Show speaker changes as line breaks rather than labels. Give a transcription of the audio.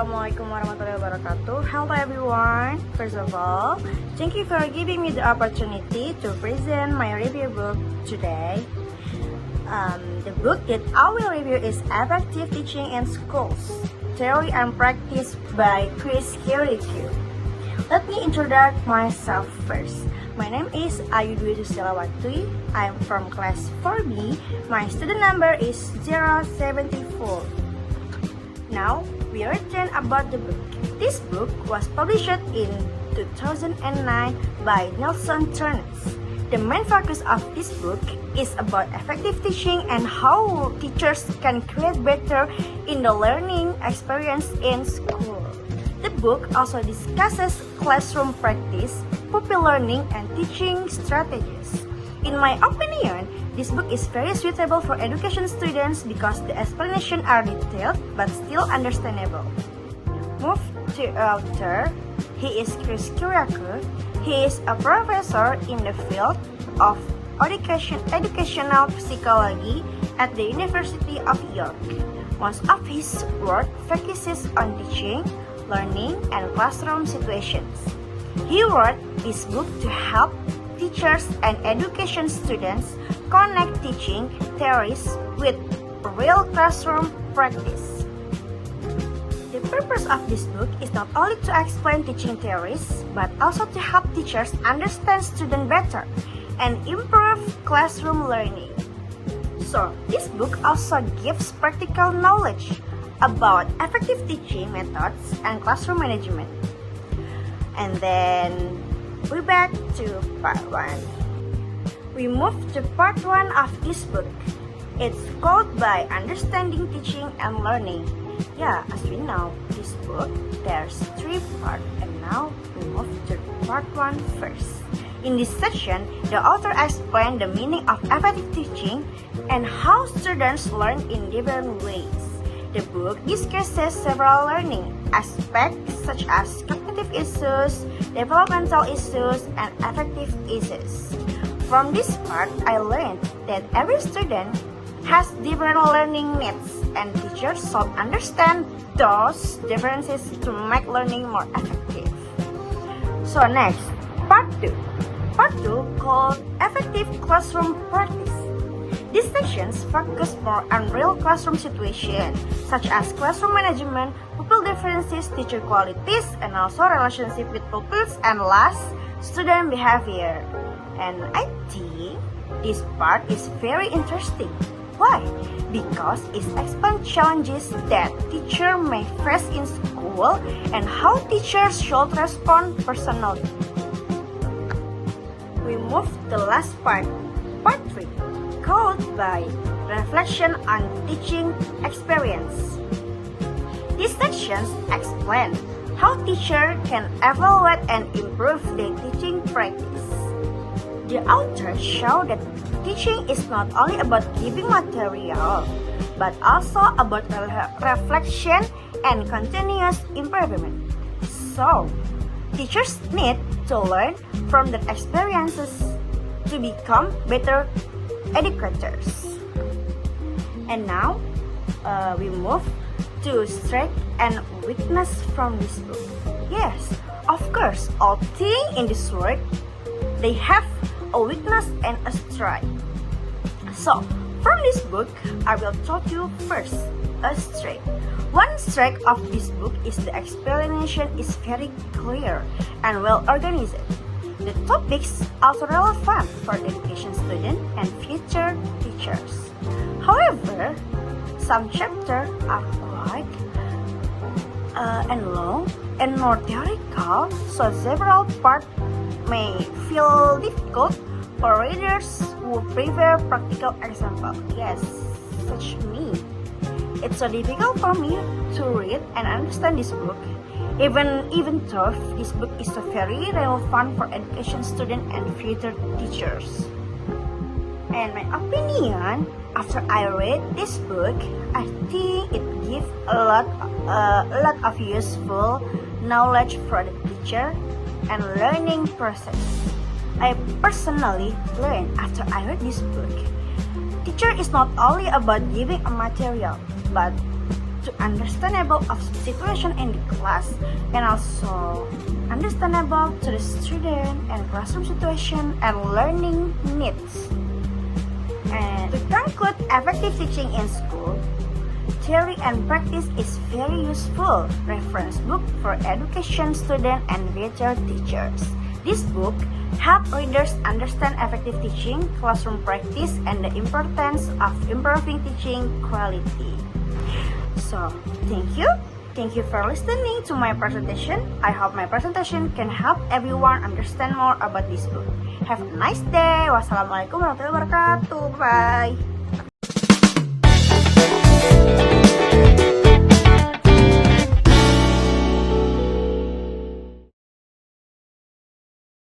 Assalamualaikum warahmatullahi wabarakatuh. Hello everyone. First of all, thank you for giving me the opportunity to present my review book today. The book that I will review is Effective Teaching in Schools, Theory and Practice by Chris Kirikou. Let me introduce myself first. My name is Ayu Dwi Susilawati. I am from class 4B. My student number is 074. Now, we are turn about the book. This book was published in 2009 by Nelson Turnes. The main focus of this book is about effective teaching and how teachers can create better in the learning experience in school. The book also discusses classroom practice, pupil learning, and teaching strategies. In my opinion, this book is very suitable for education students because the explanations are detailed but still understandable. Move to author. He is Chris Kirikou. He is a professor in the field of educational psychology at the University of York. Most of his work focuses on teaching, learning, and classroom situations. He wrote this book to help teachers and education students connect teaching theories with real classroom practice. The purpose of this book is not only to explain teaching theories, but also to help teachers understand students better and improve classroom learning. So, this book also gives practical knowledge about effective teaching methods and classroom management. And then, we're back to part 1. We move to part 1 of this book. It's called by Understanding Teaching and Learning. Yeah, as we know, this book, there's 3 parts, and now we move to part 1 first. In this section, the author explained the meaning of effective teaching and how students learn in different ways. The book discusses several learning aspects such as cognitive issues, developmental issues, and affective issues. From this part, I learned that every student has different learning needs, and teachers should understand those differences to make learning more effective. So next, part 2. Part 2 called Effective Classroom Practice. These sections focus more on real classroom situations, such as classroom management, pupil differences, teacher qualities, and also relationship with pupils, and last, student behavior. And I think this part is very interesting. Why? Because it explains challenges that teachers may face in school and how teachers should respond personally. We move to the last part, part 3. Called by Reflection on Teaching Experience. These sections explain how teachers can evaluate and improve their teaching practice. The author showed that teaching is not only about giving material, but also about reflection and continuous improvement. So, teachers need to learn from their experiences to become better educators. And now, we move to strength and weakness from this book. Yes, of course, all things in this world, they have a weakness and a strength. So, from this book, I will talk you first, a strength. One strength of this book is the explanation is very clear and well organized. The topics are also relevant for education students and future teachers. However, some chapters are quite and long and more theoretical, so several parts may feel difficult for readers who prefer practical examples. Yes, such me. It's so difficult for me to read and understand this book. Even though this book is so very relevant for education students and future teachers. And my opinion, after I read this book, I think it gives a lot of useful knowledge for the teacher and learning process. I personally learned after I read this book. Teacher is not only about giving a material, but to understandable of situation in the class and also understandable to the student and classroom situation and learning needs. And to conclude effective teaching in school, theory and practice is very useful reference book for education students and future teachers. This book helps readers understand effective teaching, classroom practice, and the importance of improving teaching quality. So, thank you. Thank you for listening to my presentation. I hope my presentation can help everyone understand more about this book. Have a nice day. Wassalamualaikum warahmatullahi wabarakatuh. Bye.